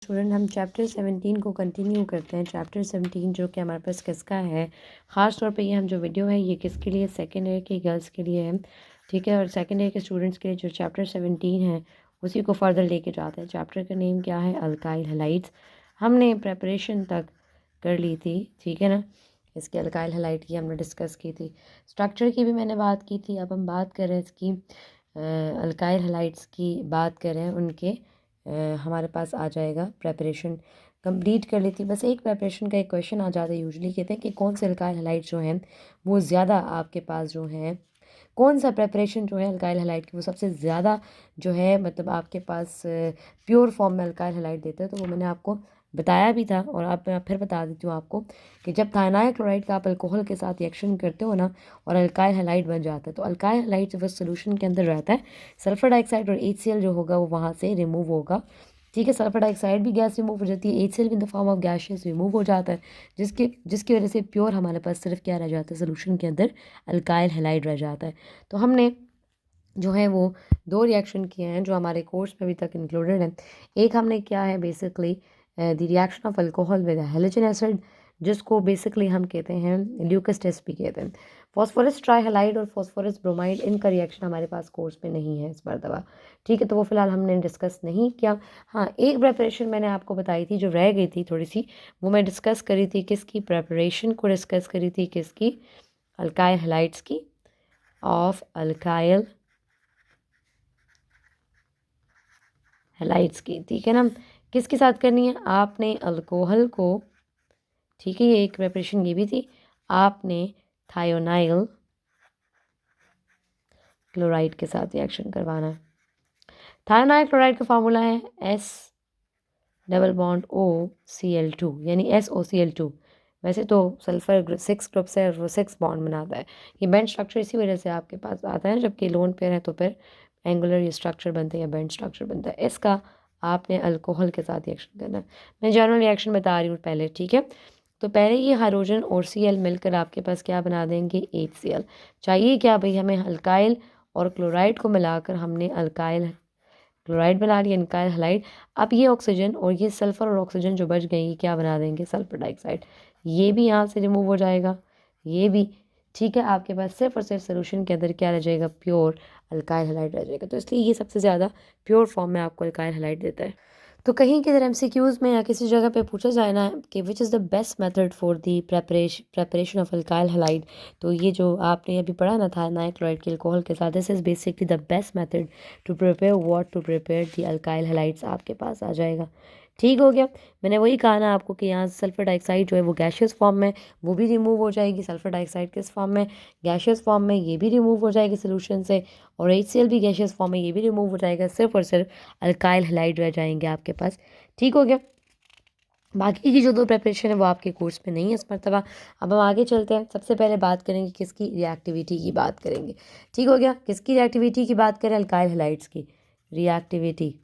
Student हम chapter 17 को continue करते हैं। चैप्टर 17 जो कि हमारे पास किसका है, ख़ास तौर पे ये हम जो वीडियो है ये किसके लिए, सेकेंड ईयर के गर्ल्स के लिए है, ठीक है। और सेकेंड ईयर के स्टूडेंट्स के लिए जो चैप्टर 17 है उसी को फर्दर लेके जाते हैं। चैप्टर का नेम क्या है, अल्काइल हैलाइड्स। हमने प्रेपरेशन तक कर ली थी, ठीक है ना। इसके अल्काइल हैलाइड की हमने डिस्कस की थी, स्ट्रक्चर की भी मैंने बात की थी। अब हम बात कर रहे हैं इसकी अल्काइल हैलाइड्स की बात करें, उनके हमारे पास आ जाएगा प्रेपरेशन कंप्लीट कर लेती। बस एक प्रेपरेशन का एक क्वेश्चन आ जाता है। यूजुअली कहते हैं कि कौन से अल्काइल हैलाइड जो हैं वो ज़्यादा आपके पास जो है, कौन सा प्रेपरेशन जो है अल्काइल हैलाइड की वो सबसे ज़्यादा जो है मतलब आपके पास प्योर फॉर्म में अल्काइल हैलाइड देता है। तो वो मैंने आपको बताया भी था और अब मैं फिर बता देती हूँ आपको कि जब थायनाइल क्लोराइड का आप अल्कोहल के साथ रिएक्शन करते हो ना और अल्काइल हैलाइड बन जाता है, तो अल्काइल हैलाइड जब सोल्यूशन के अंदर रहता है, सल्फर डाइऑक्साइड और HCl जो होगा वो वहाँ से रिमूव होगा, ठीक है। सल्फर डाइऑक्साइड भी गैस रिमूव हो जाती है, HCl भी in the form of gases remove हो जाता है, जिसकी वजह से प्योर हमारे पास सिर्फ क्या रह जाता है, सोल्यूशन के अंदर अल्काइल हैलाइड रह जाता है। तो हमने जो है वो दो रिएक्शन किए हैं जो हमारे कोर्स में अभी तक इंक्लूडेड हैं। एक हमने किया है basically the reaction of alcohol with halogen acid, जिसको बेसिकली हम कहते हैं ल्यूकस टेस्ट भी कहते हैं। फॉस्फोरस ट्राइहैलाइड और फॉस्फोरस ब्रोमाइड, इनका रिएक्शन हमारे पास कोर्स में नहीं है इस मरतबा, ठीक है। तो वो फिलहाल हमने डिस्कस नहीं किया। हाँ, एक प्रेपरेशन मैंने आपको बताई थी जो रह गई थी थोड़ी सी, वो मैं डिस्कस करी थी। किसकी प्रेपरेशन को डिस्कस करी थी, किसकी, अल्काइल हैलाइड्स की, ऑफ अल्काइल हैलाइड्स की, ठीक है ना। किसके साथ करनी है, आपने अल्कोहल को, ठीक है, ये एक प्रेपरेशन ये भी थी, आपने थायोनाइल क्लोराइड के साथ रिएक्शन करवाना है। थायोनाइल क्लोराइड का फार्मूला है S+O यानी SOCl2। वैसे तो सल्फर 6 ग्रुप से वो 6 बॉन्ड बनाता है। ये बेंड स्ट्रक्चर इसी वजह से आपके पास आता है, जबकि लोन पेयर है तो फिर एंगुलर ये स्ट्रक्चर बनता है या बेंड स्ट्रक्चर बनता है। इसका आपने अल्कोहल के साथ रिएक्शन करना है। मैं जनरल रिएक्शन बता रही हूँ पहले, ठीक है। तो पहले ये हाइड्रोजन और Cl मिलकर आपके पास क्या बना देंगे, HCl। चाहिए क्या भाई, हमें अल्काइल और क्लोराइड को मिलाकर हमने अल्काइल क्लोराइड बना लिया, अल्काइल हैलाइड। अब ये ऑक्सीजन और ये सल्फर और ऑक्सीजन जो बच गई, ये क्या बना देंगे, सल्फर डाइऑक्साइड। ये भी यहाँ से रिमूव हो जाएगा, ये भी, ठीक है। आपके पास सिर्फ और सिर्फ सोल्यूशन के अंदर क्या रह जाएगा, प्योर अल्काइल हैलाइड रह जाएगा। तो इसलिए ये सबसे ज़्यादा प्योर फॉर्म में आपको अल्काइल हैलाइड देता है। तो कहीं किधर MCQs में या किसी जगह पे पूछा जाए ना कि which is the best method for the preparation of alkyl halide, तो ये जो आपने अभी पढ़ा ना था नाइल क्लोराइड के अल्कोहल के साथ, this is basically the best method to prepare what to prepare the alkyl halides आपके पास आ जाएगा। ठीक हो गया। मैंने वही कहा ना आपको कि यहाँ सल्फर डाइऑक्साइड जो है वो गैशियस फॉर्म में, वो भी रिमूव हो जाएगी। सल्फर डाइऑक्साइड किस फॉर्म में, गैशियस फॉर्म में, ये भी रिमूव हो जाएगी सोल्यूशन से। और HCl भी गैशियस फॉर्म में, ये भी रिमूव हो जाएगा। सिर्फ और सिर्फ अल्काइल हैलाइड रह जाएंगे आपके पास, ठीक हो गया। बाकी की जो दो प्रेपरेशन है वो आपके कोर्स में नहीं है इस मरतबा। अब हम आगे चलते हैं। सबसे पहले बात करेंगे किसकी, रिएक्टिविटी की बात करेंगे, ठीक हो गया। किसकी रिएक्टिविटी की बात करें, अल्काइल हैलाइड्स की reactivity.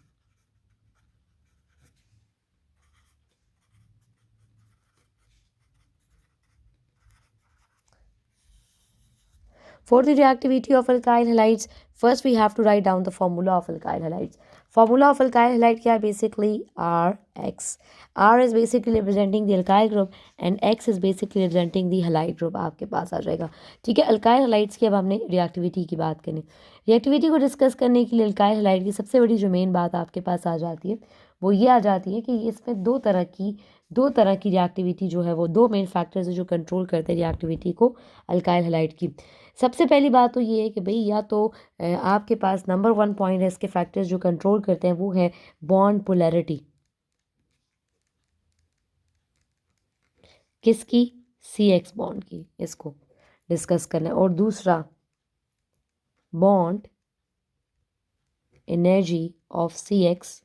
For the reactivity of alkyl halides, first we have to write down the formula of alkyl halides. Formula of alkyl halide क्या है, basically RX. R is basically representing the alkyl group and X is basically representing the halide group आपके पास आ जाएगा, ठीक है। Alkyl halides की अब हमने रिएक्टिविटी की बात करनी। रिएक्टिविटी को डिस्कस करने के लिए अल्काइल हलाइड की सबसे बड़ी जो मेन बात आपके पास आ जाती है वो ये आ जाती है कि इसमें दो तरह की रिएक्टिविटी जो है वो दो मेन फैक्टर्स जो कंट्रोल करते हैं रिएक्टिविटी को अल्काइल हलाइड की। सबसे पहली बात तो ये है कि भाई या तो आपके पास नंबर 1 पॉइंट है इसके फैक्टर्स जो कंट्रोल करते हैं वो है बॉन्ड पोलैरिटी, किसकी, CX बॉन्ड की, इसको डिस्कस करना है। और दूसरा bond energy of CX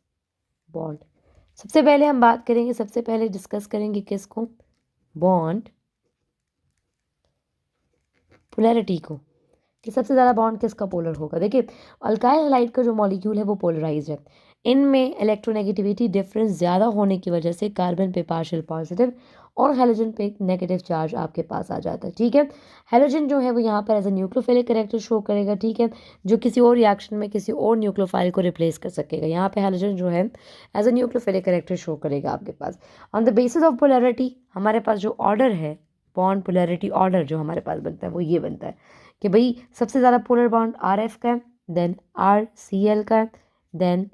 bond. सबसे पहले हम बात करेंगे, सबसे पहले डिस्कस करेंगे किसको, बॉन्ड पोलैरिटी को, कि सबसे ज़्यादा बॉन्ड किसका पोलर होगा। देखिए अल्काइल हैलाइड का जो मॉलिक्यूल है वो पोलराइज्ड है। इनमें इलेक्ट्रोनेगेटिविटी डिफरेंस ज़्यादा होने की वजह से कार्बन पे पार्शियल पॉजिटिव और हेलोजन पे नेगेटिव चार्ज आपके पास आ जाता है। ठीक है, हेलोजन जो है वो यहाँ पर as a nucleophilic character show करेगा। ठीक है, जो किसी और रिएक्शन में किसी और न्यूक्लियोफाइल को रिप्लेस कर सकेगा। यहाँ पे हेलोजन जो है as a nucleophilic character show करेगा आपके पास। On the basis of polarity हमारे पास जो ऑर्डर है, बॉन्ड पोलैरिटी ऑर्डर जो हमारे पास बनता है वो ये बनता है कि भाई सबसे ज़्यादा पोलर बॉन्ड RF का है, देन RCl का है, देन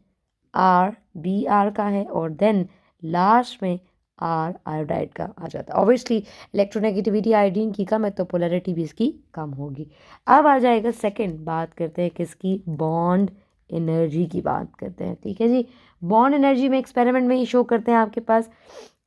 RBr का है, और देन लास्ट में R आयोडाइड का आ जाता है। ऑब्वियसली इलेक्ट्रोनेगेटिविटी आयोडीन की कम है तो पोलैरिटी भी इसकी कम होगी। अब आ जाएगा सेकंड, बात करते हैं किसकी, बॉन्ड एनर्जी की बात करते हैं। ठीक है जी, बॉन्ड एनर्जी में एक्सपेरिमेंट में ही शो करते हैं आपके पास।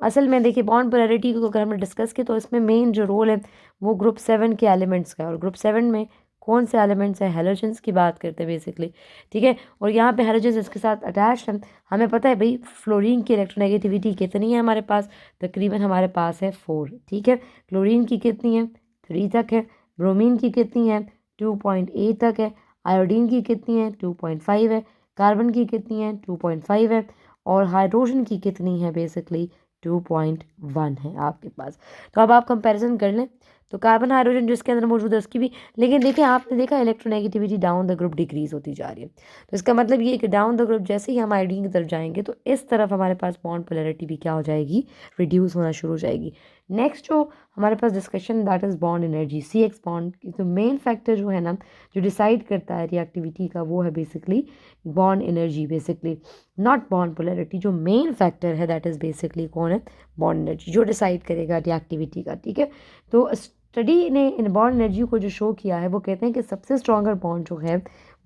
असल में देखिए बॉन्ड पोलैरिटी को अगर हमने डिस्कस की तो इसमें मेन जो रोल है वो ग्रुप 7 के एलिमेंट्स का है, और ग्रुप 7 में कौन से एलिमेंट्स हैं, हेलोजन्स की बात करते हैं बेसिकली। ठीक है, और यहाँ पे हेलोजन्स इसके साथ अटैच हैं। हमें पता है भाई फ्लोरीन की इलेक्ट्रोनेगेटिविटी कितनी है हमारे पास, तकरीबन हमारे पास है 4। ठीक है, क्लोरीन की कितनी है, 3 तक है। ब्रोमीन की कितनी है, 2.8 तक है। आयोडीन की कितनी है, 2.5 है। कार्बन की कितनी है, 2.5 है। और हाइड्रोजन की कितनी है, बेसिकली 2.1 है आपके पास। तो अब आप कंपैरिजन कर लें तो कार्बन हाइड्रोजन जिसके अंदर मौजूद है उसकी भी, लेकिन देखिए आपने देखा electronegativity down the group decrease होती जा रही है। तो इसका मतलब ये है कि डाउन द ग्रुप जैसे ही हम आयोडीन की तरफ जाएंगे तो इस तरफ हमारे पास बॉन्ड पोलैरिटी भी क्या हो जाएगी, रिड्यूस होना शुरू हो जाएगी। नेक्स्ट जो हमारे पास discussion that is bond energy, CX bond की तो मेन फैक्टर जो है ना जो डिसाइड करता है रिएक्टिविटी का वो है basically bond energy, basically not bond polarity. जो मेन फैक्टर है दैट इज बेसिकली कौन है, बॉन्ड एनर्जी, जो डिसाइड करेगा रिएक्टिविटी का। ठीक है, तो स्टडी ने इन बॉन्ड एनर्जी को जो शो किया है वो कहते हैं कि सबसे स्ट्रॉन्गर बॉन्ड जो है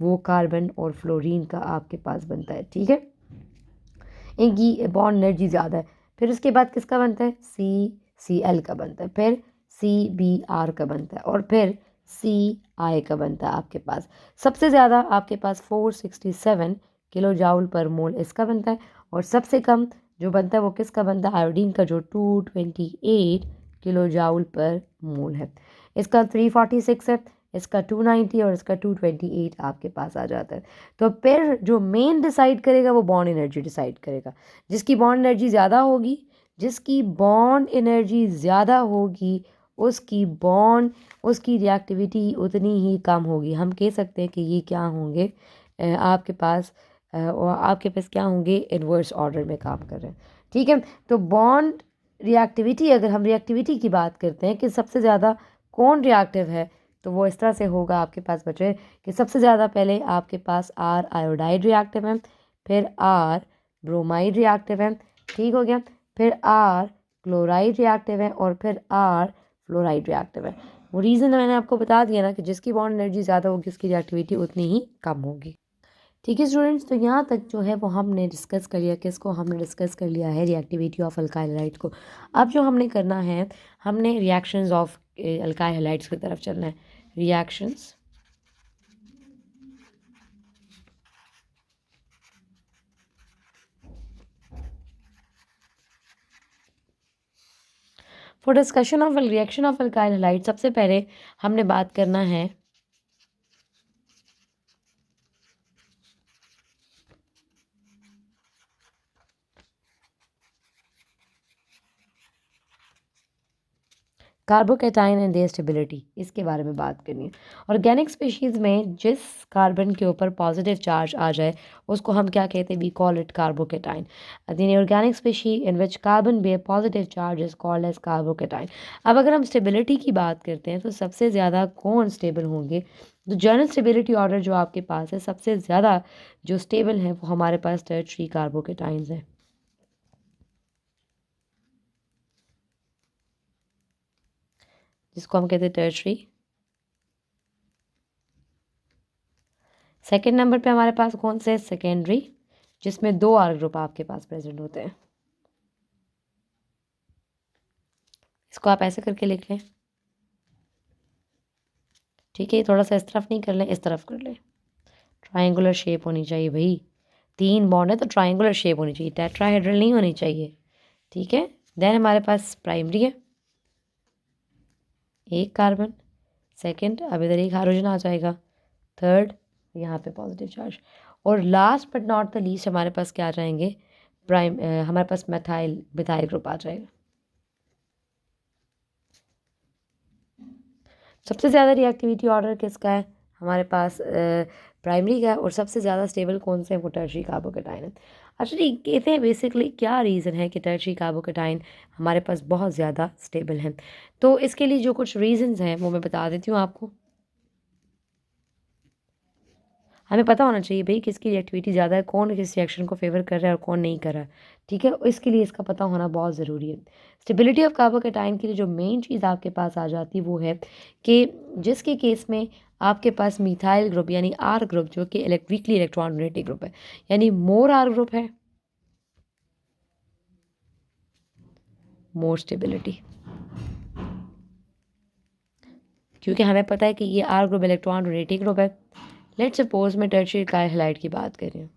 वो कार्बन और फ्लोरीन का आपके पास बनता है। ठीक है, इनकी बॉन्ड एनर्जी ज़्यादा है। फिर उसके बाद किसका बनता है, CCl का बनता है, फिर CBr का बनता है, और फिर CI का बनता है आपके पास। सबसे ज़्यादा आपके पास 467 किलो जाउल पर मोल इसका बनता है, और सबसे कम जो बनता है वो किसका बनता है, आयोडीन का, जो 228 किलो जाउल पर मोल है। इसका 346 है, इसका 290 और इसका 228 आपके पास आ जाता है। तो फिर जो मेन डिसाइड करेगा वो बॉन्ड एनर्जी डिसाइड करेगा। जिसकी बॉन्ड एनर्जी ज़्यादा होगी, जिसकी बॉन्ड एनर्जी ज़्यादा होगी उसकी रिएक्टिविटी उतनी ही कम होगी। हम कह सकते हैं कि ये क्या होंगे, आपके पास क्या होंगे, इन्वर्स ऑर्डर में काम कर रहे हैं। ठीक है, तो बॉन्ड रिएक्टिविटी, अगर हम रिएक्टिविटी की बात करते हैं कि सबसे ज़्यादा कौन रिएक्टिव है, तो वो इस तरह से होगा आपके पास बचे कि सबसे ज़्यादा पहले आपके पास R आयोडाइड रिएक्टिव है, फिर R ब्रोमाइड रिएक्टिव है, ठीक हो गया, फिर R क्लोराइड रिएक्टिव है, और फिर R फ्लोराइड रिएक्टिव है। वो रीज़न मैंने आपको बता दिया ना कि जिसकी बॉन्ड एनर्जी ज़्यादा होगी उसकी रिएक्टिविटी उतनी ही कम होगी। ठीक है स्टूडेंट्स, तो यहाँ तक जो है वो हमने डिस्कस कर लिया, किसको हमने डिस्कस कर लिया है, रिएक्टिविटी ऑफ अल्काइल हैलाइड को। अब जो हमने करना है, हमने रिएक्शंस ऑफ अल्काइल हैलाइड्स की तरफ चलना है। Reactions for discussion of reaction of alkyl halide, सबसे पहले हमने बात करना है कार्बोकैटाइन एंड देयर स्टेबिलिटी, इसके बारे में बात करनी है। ऑर्गेनिक स्पीशीज़ में जिस कार्बन के ऊपर पॉजिटिव चार्ज आ जाए उसको हम क्या कहते हैं, we call it carbocation. The organic species in which carbon bear positive charge is called as carbocation. अब अगर हम स्टेबिलिटी की बात करते हैं तो सबसे ज़्यादा कौन स्टेबल होंगे, तो जनरल स्टेबिलिटी ऑर्डर जो आपके पास है सबसे ज़्यादा जो स्टेबल है वो हमारे पास टर्शरी कार्बोकैटाइन्स हैं, जिसको हम कहते हैं टर्शरी। सेकेंड नंबर पे हमारे पास कौन से, सेकेंडरी, जिसमें 2 R ग्रुप आपके पास प्रेजेंट होते हैं। इसको आप ऐसे करके लिख लें, ठीक है, थोड़ा सा इस तरफ नहीं कर लें, इस तरफ कर लें। ट्रायंगुलर शेप होनी चाहिए भाई, 3 बॉन्ड है तो ट्रायंगुलर शेप होनी चाहिए, टेट्राहेड्रल नहीं होनी चाहिए। ठीक है, देन हमारे पास प्राइमरी है, 1 कार्बन, सेकंड, अब इधर एक हाइड्रोजन आ जाएगा, थर्ड यहाँ पे पॉजिटिव चार्ज, और last but not the least हमारे पास क्या आ जाएंगे, हमारे पास मिथाइल मिथाइल ग्रुप आ जाएगा। सबसे ज़्यादा रिएक्टिविटी ऑर्डर किसका है, हमारे पास प्राइमरी का है, और सबसे ज़्यादा स्टेबल कौन से हैं, वो टर्शियरी कार्बोकेटाइन है। अच्छा जी, कहते हैं बेसिकली क्या रीज़न है कि टर्शियरी कार्बोकेटाइन हमारे पास बहुत ज़्यादा स्टेबल हैं। तो इसके लिए जो कुछ रीज़न्स हैं वो मैं बता देती हूँ आपको। हमें पता होना चाहिए भाई किसकी रिएक्टिविटी ज़्यादा है, कौन किस रिएक्शन को फेवर कर रहा है और कौन नहीं कर रहा है, ठीक है। इसके लिए इसका पता होना बहुत ज़रूरी है। स्टेबिलिटी ऑफ कार्बोकेटाइन के लिए जो मेन चीज़ आपके पास आ जाती है वो है कि जिसके केस में आपके पास मिथाइल ग्रुप यानी आर ग्रुप जो कि वीकली इलेक्ट्रॉन डोनेटिंग ग्रुप है, यानी मोर आर ग्रुप है, मोर स्टेबिलिटी। क्योंकि हमें पता है कि ये R group electron donating group है। लेट्स सपोज मैं टर्शियरी कार्बोकेटाइन हैलाइड की बात कर रही हूँ।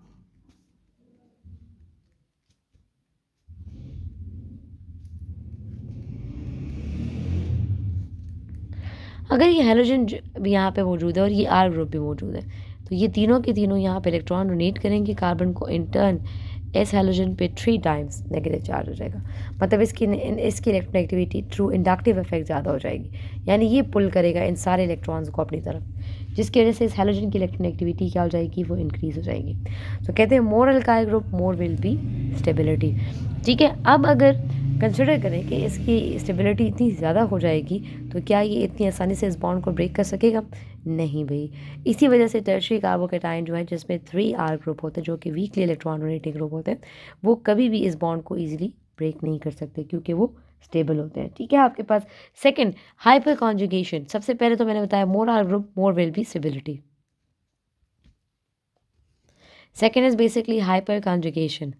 अगर ये हैलोजन भी यहाँ पे मौजूद है और ये आर ग्रुप भी मौजूद है, तो ये तीनों के तीनों यहाँ पे इलेक्ट्रॉन डोनेट करेंगे कार्बन को, इन टर्न एस हैलोजन पे 3 टाइम्स नेगेटिव चार्ज हो जाएगा। मतलब इसकी इलेक्ट्रोनेगेटिविटी थ्रू इंडक्टिव इफेक्ट ज़्यादा हो जाएगी, यानी ये पुल करेगा इन सारे इलेक्ट्रॉन्स को अपनी तरफ, जिसकी वजह से इस हैलोजन की इलेक्ट्रोनेगेटिविटी क्या हो जाएगी, वो इंक्रीज़ हो जाएगी। तो कहते हैं more alkyl group more will be stability, ठीक है। अब अगर कंसिडर करें कि इसकी स्टेबिलिटी इतनी ज़्यादा हो जाएगी तो क्या ये इतनी आसानी से इस बॉन्ड को ब्रेक कर सकेगा, नहीं भाई। इसी वजह से टर्शियरी कार्बोकेटाइन जो है जिसमें 3 आर ग्रुप होते हैं जो कि वीकली इलेक्ट्रॉन डोनेटिंग ग्रुप होते हैं, वो कभी भी इस बॉन्ड को ईजिली ब्रेक नहीं कर सकते क्योंकि वो स्टेबल होते हैं, ठीक है। आपके पास सेकंड हाइपर कॉन्जुगेशन, सबसे पहले तो मैंने बताया more R group more will be stability, second is basically hyper conjugation.